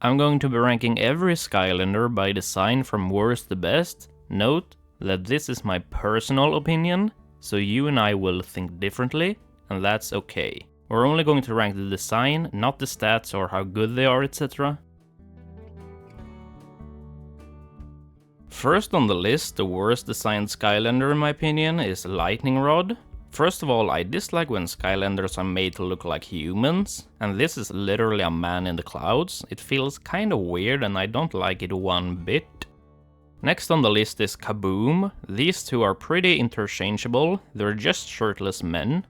I'm going to be ranking every Skylander by design from worst to best. Note that this is my personal opinion, so you and I will think differently, and that's okay. We're only going to rank the design, not the stats or how good they are, etc. First on the list, the worst designed Skylander in my opinion is Lightning Rod. First of all, I dislike when Skylanders are made to look like humans, and this is literally a man in the clouds. It feels kinda weird and I don't like it one bit. Next on the list is Kaboom. These two are pretty interchangeable, they're just shirtless men.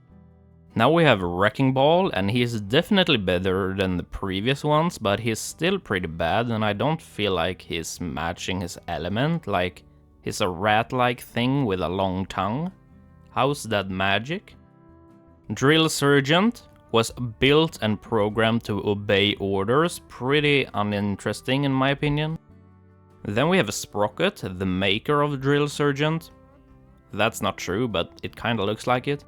Now we have Wrecking Ball, and he's definitely better than the previous ones, but he's still pretty bad and I don't feel like he's matching his element, like he's a rat-like thing with a long tongue. How's that magic? Drill Sergeant was built and programmed to obey orders, pretty uninteresting in my opinion. Then we have Sprocket, the maker of Drill Sergeant. That's not true, but it kinda looks like it.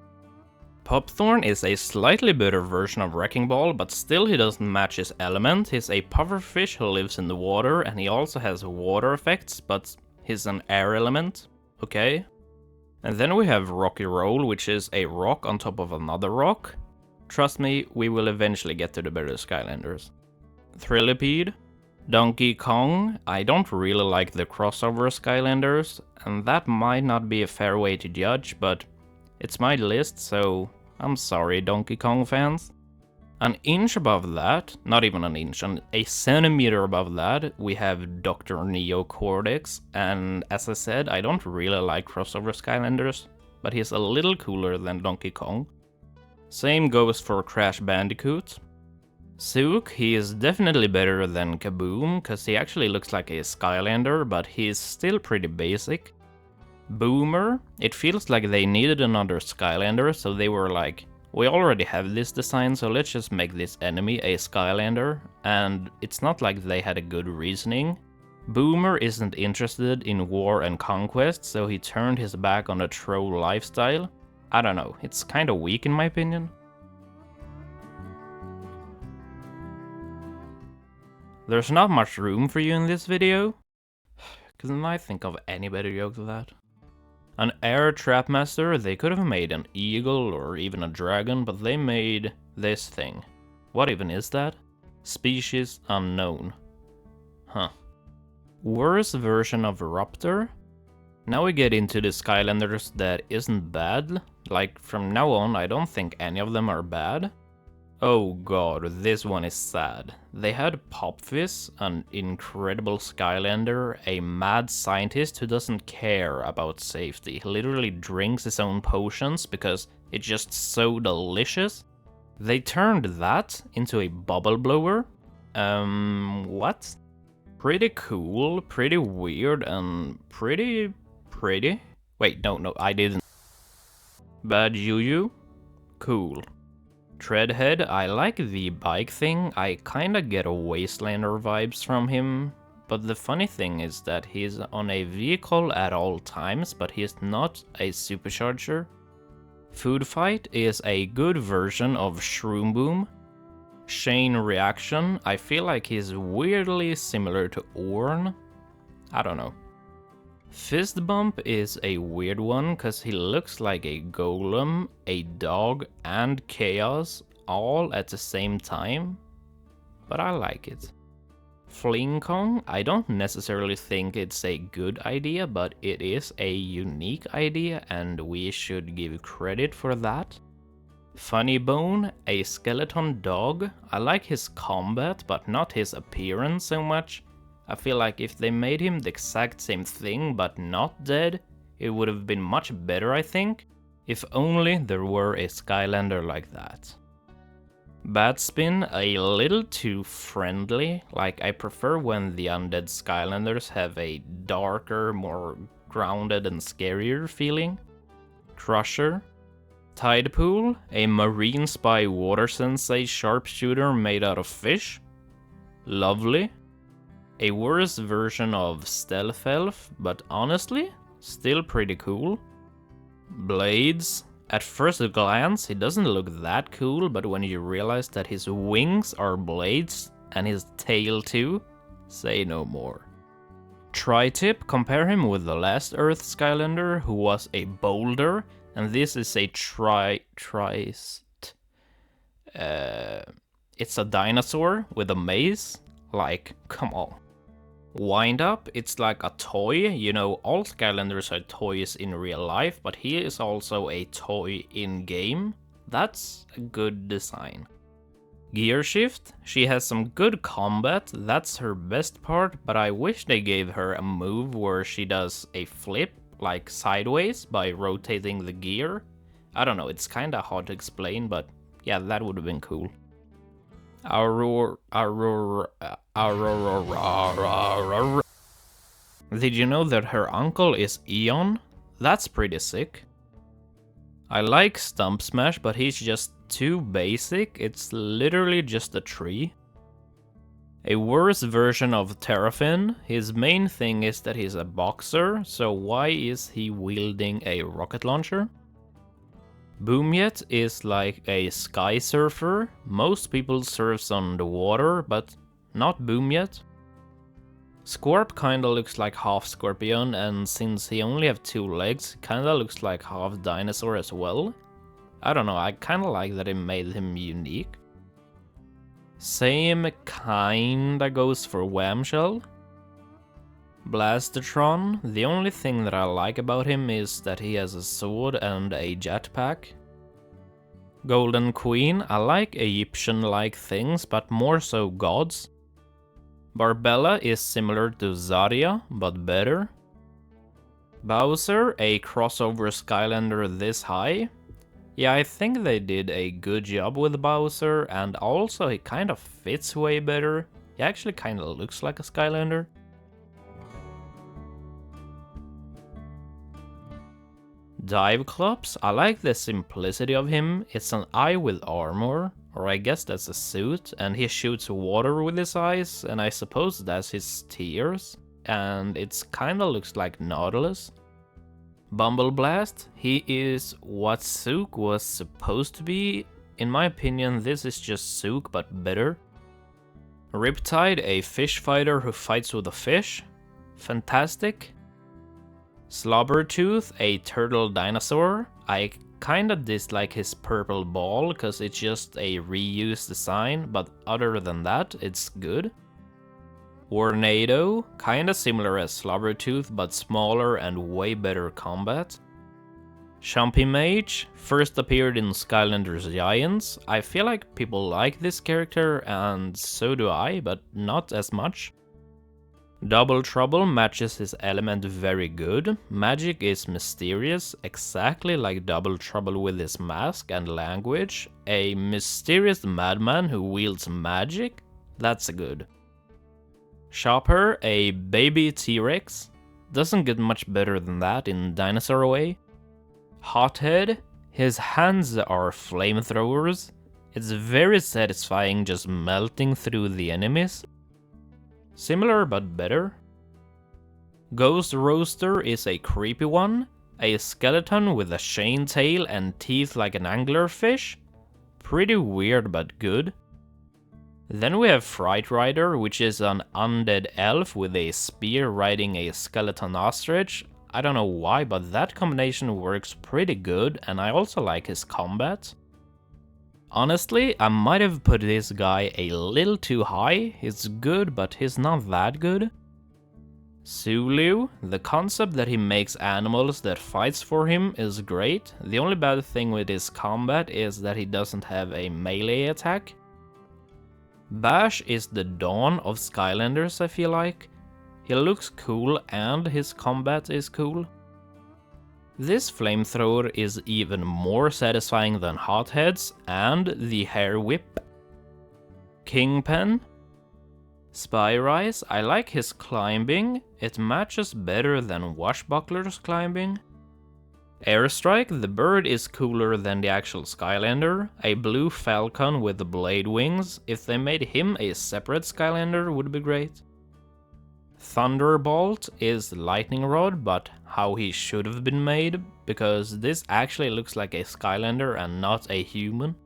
Popthorn is a slightly better version of Wrecking Ball, but still he doesn't match his element. He's a pufferfish who lives in the water, and he also has water effects, but he's an air element. Okay. And then we have Rocky Roll, which is a rock on top of another rock. Trust me, we will eventually get to the better Skylanders. Thrillipede. Donkey Kong. I don't really like the crossover Skylanders, and that might not be a fair way to judge, but it's my list, so I'm sorry, Donkey Kong fans. An inch above that, not even an inch, a centimeter above that, we have Dr. Neo Cortex, and as I said, I don't really like crossover Skylanders, but he's a little cooler than Donkey Kong. Same goes for Crash Bandicoot. Zook, he is definitely better than Kaboom, cause he actually looks like a Skylander, but he's still pretty basic. Boomer, it feels like they needed another Skylander, so they were like, we already have this design, so let's just make this enemy a Skylander, and it's not like they had a good reasoning. Boomer isn't interested in war and conquest, so he turned his back on a troll lifestyle. I don't know, it's kinda weak in my opinion. There's not much room for you in this video. Couldn't I think of any better joke than that? An air trapmaster, they could have made an eagle or even a dragon, but they made this thing. What even is that? Species unknown. Huh. Worst version of Raptor? Now we get into the Skylanders that isn't bad. Like, from now on, I don't think any of them are bad. Oh god, this one is sad. They had Popfizz, an incredible Skylander, a mad scientist who doesn't care about safety. He literally drinks his own potions because it's just so delicious. They turned that into a bubble blower. What? Pretty cool, pretty weird, and pretty... Wait, no, I didn't. Bad Juju? Cool. Treadhead, I like the bike thing, I kinda get a Wastelander vibes from him, but the funny thing is that he's on a vehicle at all times, but he's not a supercharger. Food Fight is a good version of Shroom Boom. Chain Reaction, I feel like he's weirdly similar to Orn. I don't know. Fist Bump is a weird one, cause he looks like a golem, a dog, and chaos, all at the same time. But I like it. Fling Kong, I don't necessarily think it's a good idea, but it is a unique idea, and we should give credit for that. Funny Bone, a skeleton dog. I like his combat, but not his appearance so much. I feel like if they made him the exact same thing but not dead, it would have been much better, I think. If only there were a Skylander like that. Batspin, a little too friendly. Like, I prefer when the undead Skylanders have a darker, more grounded and scarier feeling. Crusher. Tidepool, a marine spy water sensei sharpshooter made out of fish. Lovely. A worse version of Stealth Elf, but honestly, still pretty cool. Blades. At first glance, he doesn't look that cool, but when you realize that his wings are blades and his tail too. Say no more. Tri-tip, compare him with the last Earth Skylander, who was a boulder, and this is a it's a dinosaur with a maze. Like, come on. Wind up, it's like a toy. You know, all Skylanders are toys in real life, but he is also a toy in game. That's a good design. Gear shift, she has some good combat, that's her best part, but I wish they gave her a move where she does a flip, like sideways, by rotating the gear. I don't know, it's kinda hard to explain, but yeah, that would have been cool. Did you know that her uncle is Eon? That's pretty sick. I like Stump Smash, but he's just too basic. It's literally just a tree. A worse version of Terrafin. His main thing is that he's a boxer, so why is he wielding a rocket launcher? Boomjet is like a sky surfer. Most people surfs on the water, but not Boomjet. Scorp kinda looks like half scorpion, and since he only have 2 legs, kinda looks like half dinosaur as well. I don't know, I kinda like that it made him unique. Same kinda goes for Whamshell. Blastertron, the only thing that I like about him is that he has a sword and a jetpack. Golden Queen, I like Egyptian-like things, but more so gods. Barbella is similar to Zarya, but better. Bowser, a crossover Skylander this high. Yeah, I think they did a good job with Bowser, and also he kind of fits way better. He actually kind of looks like a Skylander. Diveclops, I like the simplicity of him. It's an eye with armor, or I guess that's a suit, and he shoots water with his eyes, and I suppose that's his tears, and it's kinda looks like Nautilus. Bumbleblast, he is what Zook was supposed to be. In my opinion, this is just Zook, but better. Riptide, a fish fighter who fights with a fish. Fantastic. Slobbertooth, a turtle dinosaur. I kinda dislike his purple ball, cause it's just a reused design, but other than that, it's good. Warnado, kinda similar as Slobbertooth, but smaller and way better combat. Chumpy Mage, first appeared in Skylanders Giants. I feel like people like this character, and so do I, but not as much. Double Trouble matches his element very good. Magic is mysterious, exactly like Double Trouble with his mask and language. A mysterious madman who wields magic? That's good. Chopper, a baby T-Rex. Doesn't get much better than that in dinosaur way. Hothead, his hands are flamethrowers. It's very satisfying just melting through the enemies. Similar but better. Ghost Roaster is a creepy one. A skeleton with a chain tail and teeth like an anglerfish. Pretty weird but good. Then we have Fright Rider, which is an undead elf with a spear riding a skeleton ostrich. I don't know why, but that combination works pretty good, and I also like his combat. Honestly, I might have put this guy a little too high. He's good, but he's not that good. Sulu, the concept that he makes animals that fights for him is great. The only bad thing with his combat is that he doesn't have a melee attack. Bash is the dawn of Skylanders, I feel like. He looks cool and his combat is cool. This flamethrower is even more satisfying than Hothead's and the hair whip. Kingpen. Spyrise, I like his climbing. It matches better than Washbuckler's climbing. Airstrike, the bird is cooler than the actual Skylander. A blue falcon with the blade wings. If they made him a separate Skylander would be great. Thunderbolt is Lightning Rod, but how he should have been made, because this actually looks like a Skylander and not a human.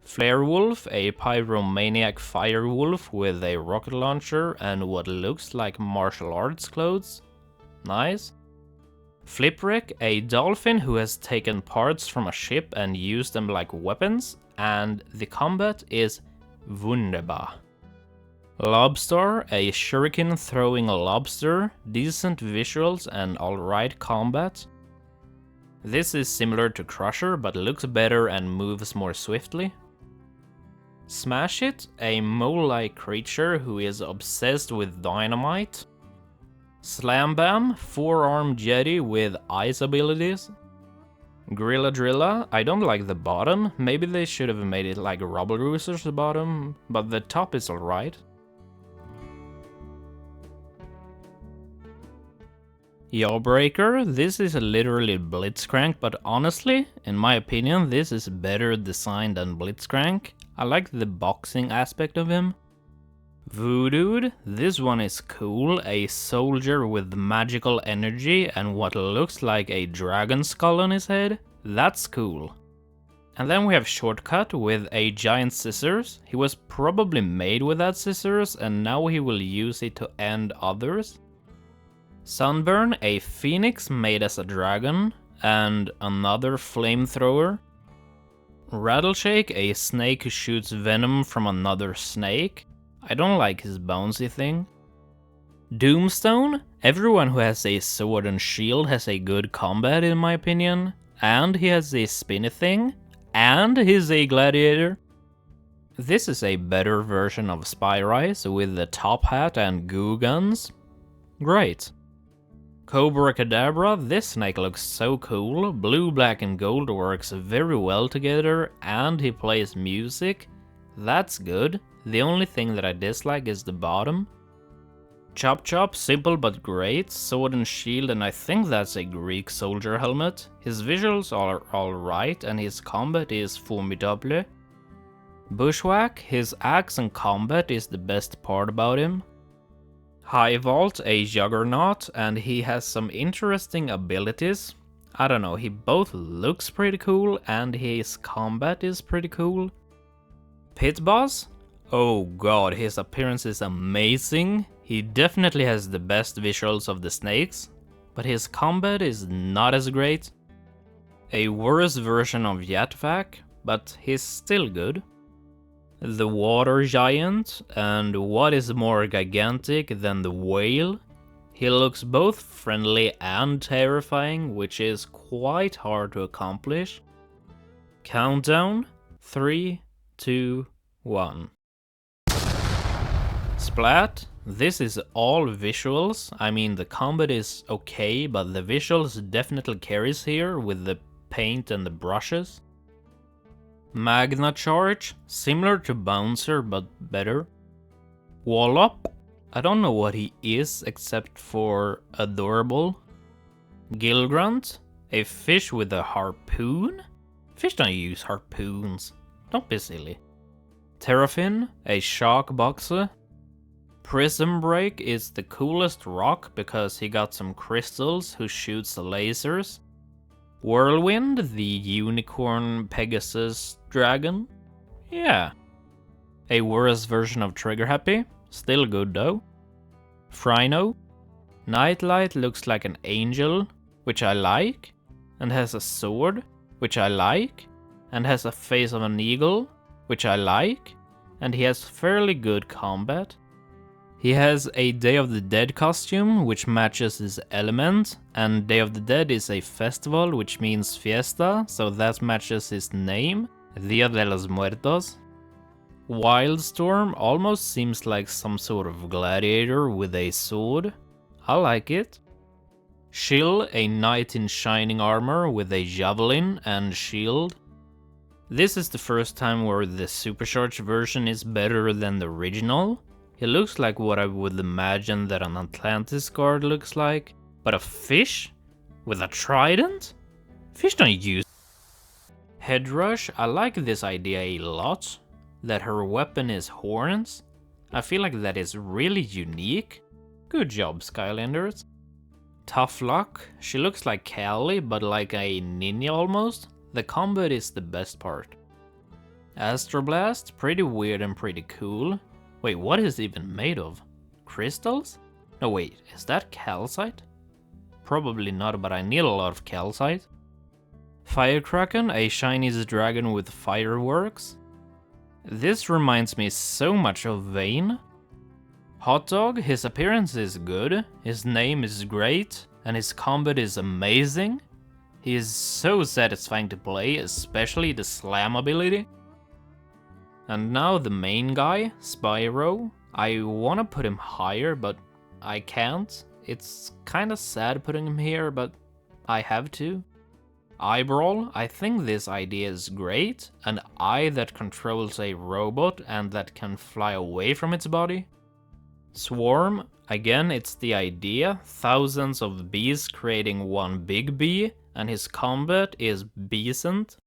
Flarewolf, a pyromaniac firewolf with a rocket launcher and what looks like martial arts clothes. Nice. Flipwreck, a dolphin who has taken parts from a ship and used them like weapons, and the combat is wunderbar. Lobstar, a shuriken throwing a lobster, decent visuals and alright combat. This is similar to Crusher, but looks better and moves more swiftly. Smash It, a mole-like creature who is obsessed with dynamite. Slam Bam, 4-armed Jedi with ice abilities. Grilla Drilla, I don't like the bottom, maybe they should have made it like Rubble Rooster's bottom, but the top is alright. Jawbreaker, this is literally Blitzcrank, but honestly, in my opinion, this is better designed than Blitzcrank. I like the boxing aspect of him. Voodooed, this one is cool, a soldier with magical energy and what looks like a dragon skull on his head. That's cool. And then we have Shortcut with a giant scissors. He was probably made with that scissors and now he will use it to end others. Sunburn, a phoenix made as a dragon, and another flamethrower. Rattleshake, a snake who shoots venom from another snake. I don't like his bouncy thing. Doomstone, everyone who has a sword and shield has a good combat in my opinion, and he has a spinny thing, and he's a gladiator. This is a better version of Spyrise with the top hat and goo guns. Great. Cobra Cadabra, this snake looks so cool, blue, black and gold works very well together and he plays music. That's good, the only thing that I dislike is the bottom. Chop Chop, simple but great, sword and shield and I think that's a Greek soldier helmet. His visuals are alright and his combat is formidable. Bushwhack, his axe and combat is the best part about him. High Vault, a juggernaut, and he has some interesting abilities. I don't know, he both looks pretty cool and his combat is pretty cool. Pit Boss? Oh god, his appearance is amazing. He definitely has the best visuals of the snakes, but his combat is not as great. A worse version of Yatvac, but he's still good. The Water Giant, and what is more gigantic than the whale? He looks both friendly and terrifying, which is quite hard to accomplish. Countdown, 3, 2, 1. Splat, this is all visuals. I mean, the combat is okay, but the visuals definitely carries here with the paint and the brushes. Magna Charge, similar to Bouncer but better. Wallop, I don't know what he is except for adorable. Gilgrunt, a fish with a harpoon? Fish don't use harpoons, don't be silly. Terrafin, a shark boxer. Prism Break is the coolest rock because he got some crystals who shoots lasers. Whirlwind, the unicorn Pegasus dragon? Yeah. A worse version of Trigger Happy, still good though. Frino, Nightlight looks like an angel, which I like, and has a sword, which I like, and has a face of an eagle, which I like, and he has fairly good combat. He has a Day of the Dead costume, which matches his element, and Day of the Dead is a festival, which means fiesta, so that matches his name, Dia de los Muertos. Wildstorm almost seems like some sort of gladiator with a sword. I like it. Shill, a knight in shining armor with a javelin and shield. This is the first time where the supercharged version is better than the original. He looks like what I would imagine that an Atlantis guard looks like. But a fish? With a trident? Fish don't use... Headrush, I like this idea a lot. That her weapon is horns. I feel like that is really unique. Good job, Skylanders. Tough Luck, she looks like Callie, but like a ninja almost. The combat is the best part. Astroblast, pretty weird and pretty cool. Wait, what is it even made of? Crystals? No wait, is that calcite? Probably not, but I need a lot of calcite. Firecracken, a Chinese dragon with fireworks. This reminds me so much of Vayne. Hotdog, his appearance is good, his name is great, and his combat is amazing. He is so satisfying to play, especially the slam ability. And now the main guy, Spyro. I wanna put him higher, but I can't. It's kinda sad putting him here, but I have to. Eyebrawl, I think this idea is great. An eye that controls a robot and that can fly away from its body. Swarm, again it's the idea, thousands of bees creating one big bee, and his combat is decent.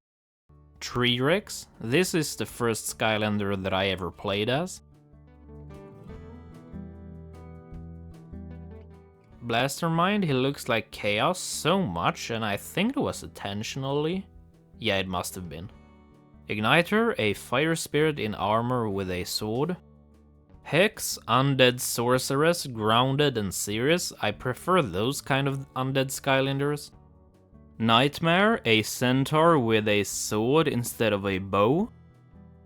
T-Rex, this is the first Skylander that I ever played as. Blastermind, he looks like Chaos so much, and I think it was intentionally. Yeah, it must have been. Igniter, a fire spirit in armor with a sword. Hex, undead sorceress, grounded and serious. I prefer those kind of undead Skylanders. Nightmare, a centaur with a sword instead of a bow.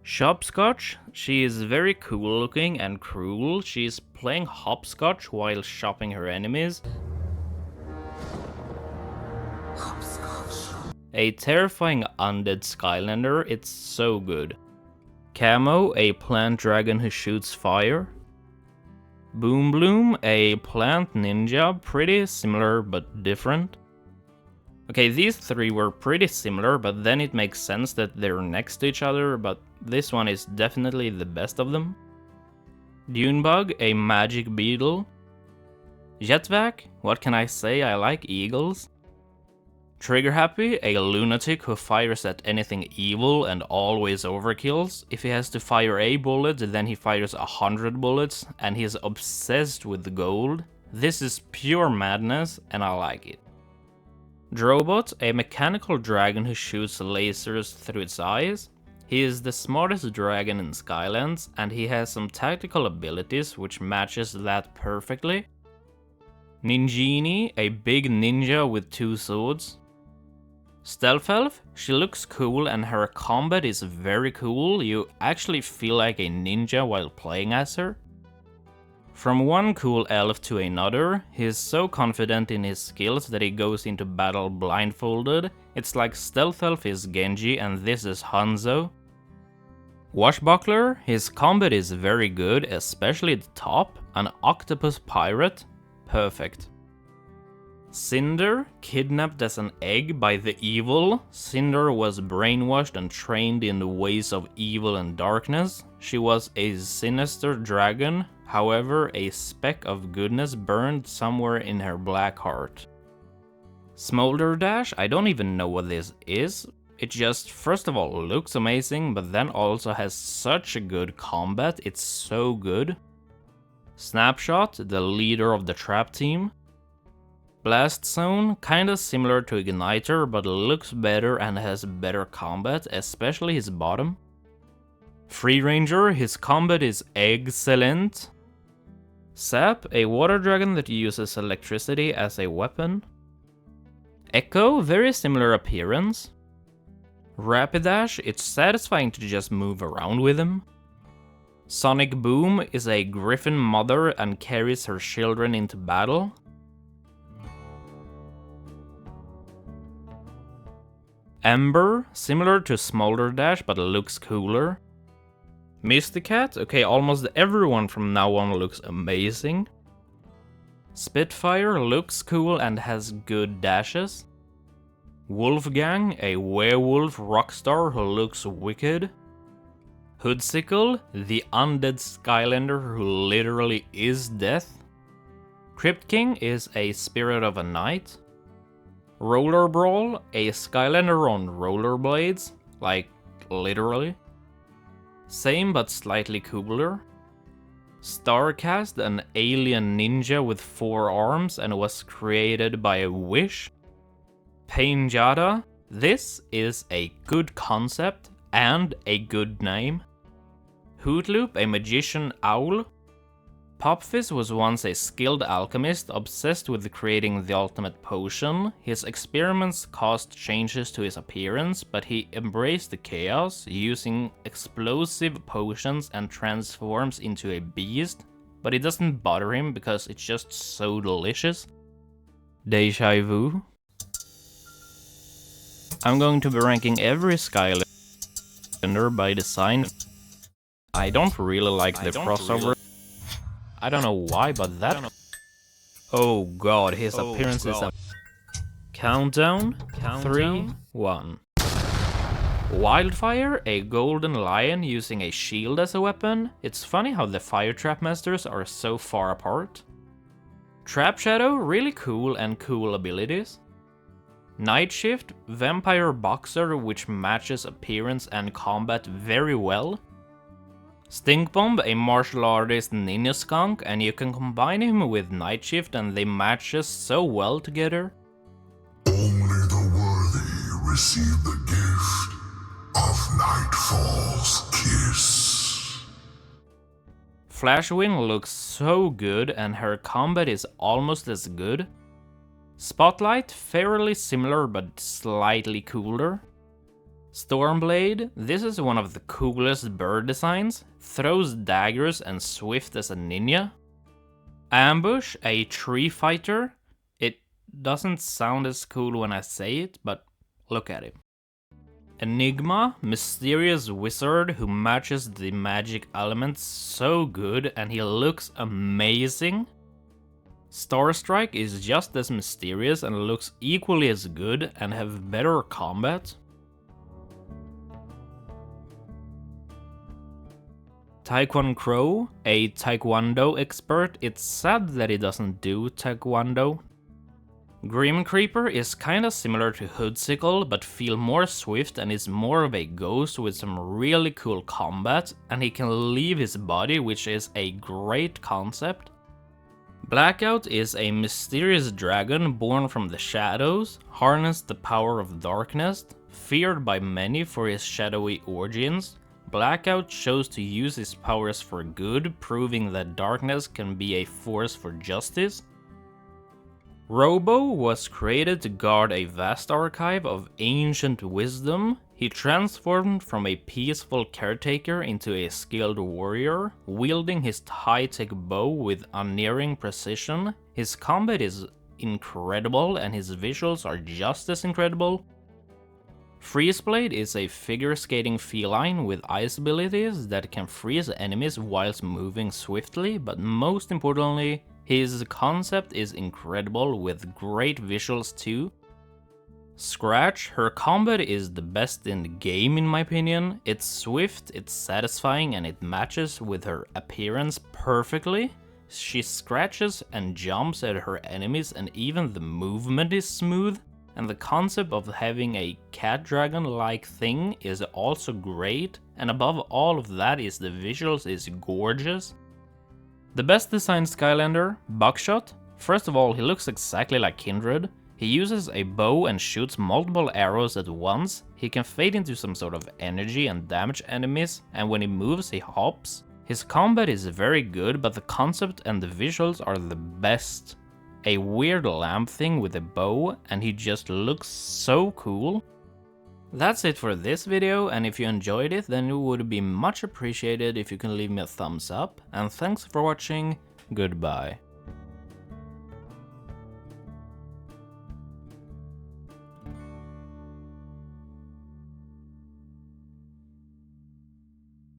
Shopscotch, she is very cool looking and cruel. She is playing hopscotch while shopping her enemies. Hopscotch. A terrifying undead Skylander, it's so good. Camo, a plant dragon who shoots fire. Boom Bloom, a plant ninja, pretty similar but different. Okay, these three were pretty similar, but then it makes sense that they're next to each other, but this one is definitely the best of them. Dunebug, a magic beetle. Jetvac, what can I say, I like eagles. Trigger Happy, a lunatic who fires at anything evil and always overkills. If he has to fire a bullet, then he fires 100 bullets, and he's obsessed with gold. This is pure madness, and I like it. Drobot, a mechanical dragon who shoots lasers through its eyes. He is the smartest dragon in Skylands, and he has some tactical abilities which matches that perfectly. Ninjini, a big ninja with two swords. Stealth Elf, she looks cool and her combat is very cool. You actually feel like a ninja while playing as her. From one cool elf to another, he is so confident in his skills that he goes into battle blindfolded. It's like Stealth Elf is Genji and this is Hanzo. Washbuckler, his combat is very good, especially the top. An octopus pirate, perfect. Cinder, kidnapped as an egg by the evil. Cinder was brainwashed and trained in the ways of evil and darkness. She was a sinister dragon, however, a speck of goodness burned somewhere in her black heart. Smolder Dash, I don't even know what this is. It just, first of all, looks amazing, but then also has such a good combat, it's so good. Snapshot, the leader of the trap team. Blast Zone, kinda similar to Igniter, but looks better and has better combat, especially his bottom. Free Ranger, his combat is excellent. Sap, a water dragon that uses electricity as a weapon. Echo, very similar appearance. Rapidash, it's satisfying to just move around with him. Sonic Boom is a griffin mother and carries her children into battle. Ember, similar to Smolder Dash but looks cooler. Mysticat, okay, almost everyone from now on looks amazing. Spitfire looks cool and has good dashes. Wolfgang, a werewolf rockstar who looks wicked. Hoodsickle, the undead Skylander who literally is death. Crypt King is a spirit of a knight. Roller Brawl, a Skylander on rollerblades, like literally. Same but slightly cooler. Starcast, an alien ninja with 4 arms and was created by a wish. Painjada, this is a good concept. and a good name. Hootloop, a magician owl. Popfizz was once a skilled alchemist obsessed with creating the ultimate potion. His experiments caused changes to his appearance, but he embraced the chaos, using explosive potions and transforms into a beast. But it doesn't bother him because it's just so delicious. Deja vu. I'm going to be ranking every Skylander by design. I don't really like the crossover. I don't know why, but that... Oh god, his appearance is a... Countdown, 3, 1. Wildfire, a golden lion using a shield as a weapon. It's funny how the fire trap masters are so far apart. Trap Shadow, really cool and cool abilities. Night Shift, vampire boxer which matches appearance and combat very well. Stink Bomb, a martial artist ninja skunk, and you can combine him with Night Shift and they match so well together. Only the worthy receive the gift of Nightfall's kiss. Flashwing looks so good and her combat is almost as good. Spotlight, fairly similar but slightly cooler. Stormblade, this is one of the coolest bird designs, throws daggers and swift as a ninja. Ambush, a tree fighter. It doesn't sound as cool when I say it, but look at him. Enigma, mysterious wizard who matches the magic elements so good and he looks amazing. Starstrike is just as mysterious and looks equally as good and have better combat. Taekwon Crow, a taekwondo expert. It's sad that he doesn't do taekwondo. Grim Creeper is kinda similar to Hoodsickle, but feel more swift and is more of a ghost with some really cool combat, and he can leave his body, which is a great concept. Blackout is a mysterious dragon born from the shadows, harnessed the power of darkness, feared by many for his shadowy origins. Blackout chose to use his powers for good, proving that darkness can be a force for justice. Robo was created to guard a vast archive of ancient wisdom. He transformed from a peaceful caretaker into a skilled warrior, wielding his high-tech bow with unerring precision. His combat is incredible and his visuals are just as incredible. Freezeblade is a figure skating feline with ice abilities that can freeze enemies whilst moving swiftly, but most importantly, his concept is incredible with great visuals too. Scratch, her combat is the best in the game in my opinion. It's swift, it's satisfying, and it matches with her appearance perfectly. She scratches and jumps at her enemies and even the movement is smooth. And the concept of having a cat dragon-like thing is also great, and above all of that is the visuals is gorgeous. The best designed Skylander, Buckshot. First of all, he looks exactly like Kindred. He uses a bow and shoots multiple arrows at once. He can fade into some sort of energy and damage enemies, and when he moves he hops. His combat is very good, but the concept and the visuals are the best. A weird lamp thing with a bow, and he just looks so cool. That's it for this video, and if you enjoyed it, then it would be much appreciated if you can leave me a thumbs up, and thanks for watching, goodbye.